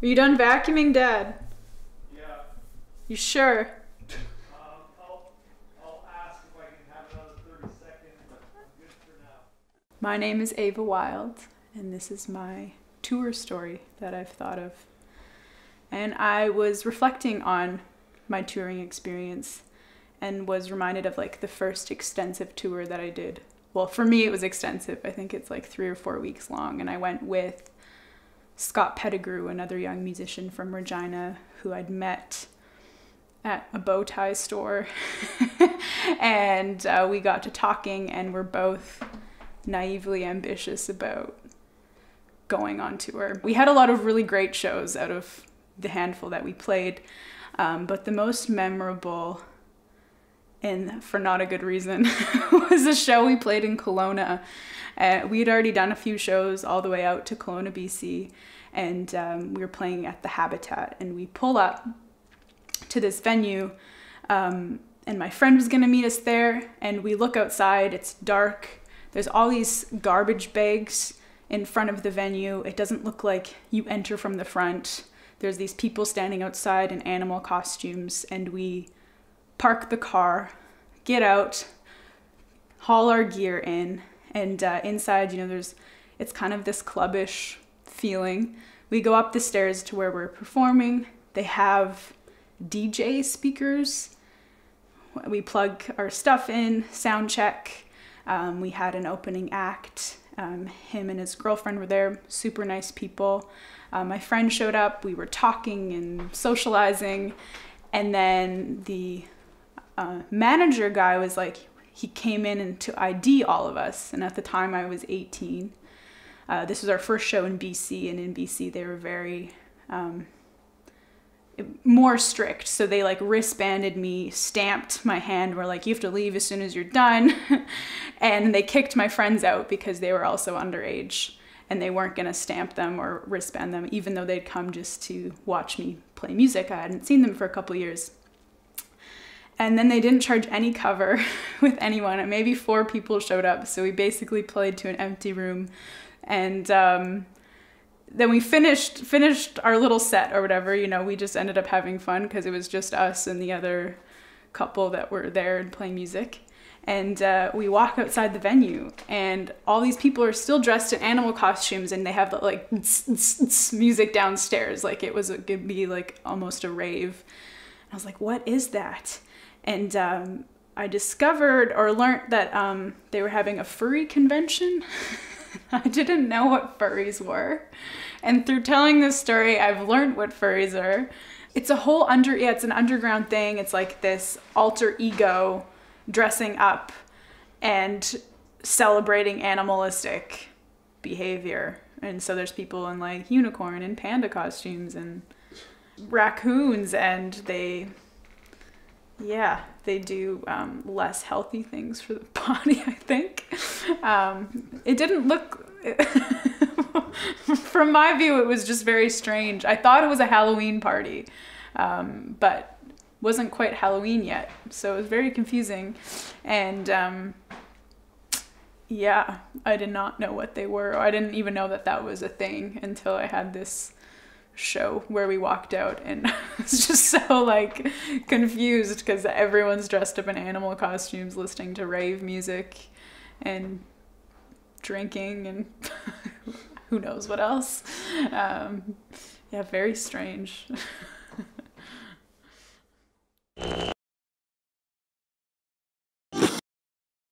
Are you done vacuuming, Dad? Yeah. You sure? I'll ask if I can have another 30 seconds, but I'm good for now. My name is Ava Wild, and this is my tour story that I've thought of. And I was reflecting on my touring experience and was reminded of like the first extensive tour that I did. Well, for me, it was extensive. I think it's like 3 or 4 weeks long, and I went with Scott Pettigrew, another young musician from Regina who I'd met at a bow tie store. And we got to talking, and we're both naively ambitious about going on tour. We had a lot of really great shows out of the handful that we played, but the most memorable, and for not a good reason, was a show we played in Kelowna. We had already done a few shows all the way out to Kelowna, BC, and we were playing at the Habitat, and we pull up to this venue, and my friend was gonna meet us there, and we look outside, it's dark, there's all these garbage bags in front of the venue. It doesn't look like you enter from the front. There's these people standing outside in animal costumes, and we park the car, get out, haul our gear in, and inside, it's kind of this clubbish feeling. We go up the stairs to where we're performing. They have DJ speakers. We plug our stuff in, sound check. We had an opening act. Him and his girlfriend were there, super nice people. My friend showed up, we were talking and socializing, and then the manager guy was like, he came in to ID all of us, and at the time I was 18. This was our first show in BC, and in BC they were very more strict, so they like wristbanded me, stamped my hand, were like, you have to leave as soon as you're done. And they kicked my friends out because they were also underage, and they weren't gonna stamp them or wristband them, even though they'd come just to watch me play music. I hadn't seen them for a couple years. And then they didn't charge any cover with anyone, and maybe 4 people showed up, so we basically played to an empty room. And then we finished our little set or whatever, we just ended up having fun because it was just us and the other couple that were there and playing music. And we walk outside the venue, and all these people are still dressed in animal costumes, and they have the like music downstairs, like it could be like almost a rave. And I was like, what is that? And I discovered or learned that they were having a furry convention. I didn't know what furries were. And through telling this story, I've learned what furries are. It's a whole it's an underground thing. It's like this alter ego dressing up and celebrating animalistic behavior. And so there's people in like unicorn and panda costumes and raccoons, and they do less healthy things for the body, I think. It didn't look, from my view, it was just very strange. I thought it was a Halloween party, but wasn't quite Halloween yet. So it was very confusing. And I did not know what they were. I didn't even know that that was a thing until I had this show where we walked out, and I was just so like confused because everyone's dressed up in animal costumes listening to rave music and drinking and who knows what else. Very strange.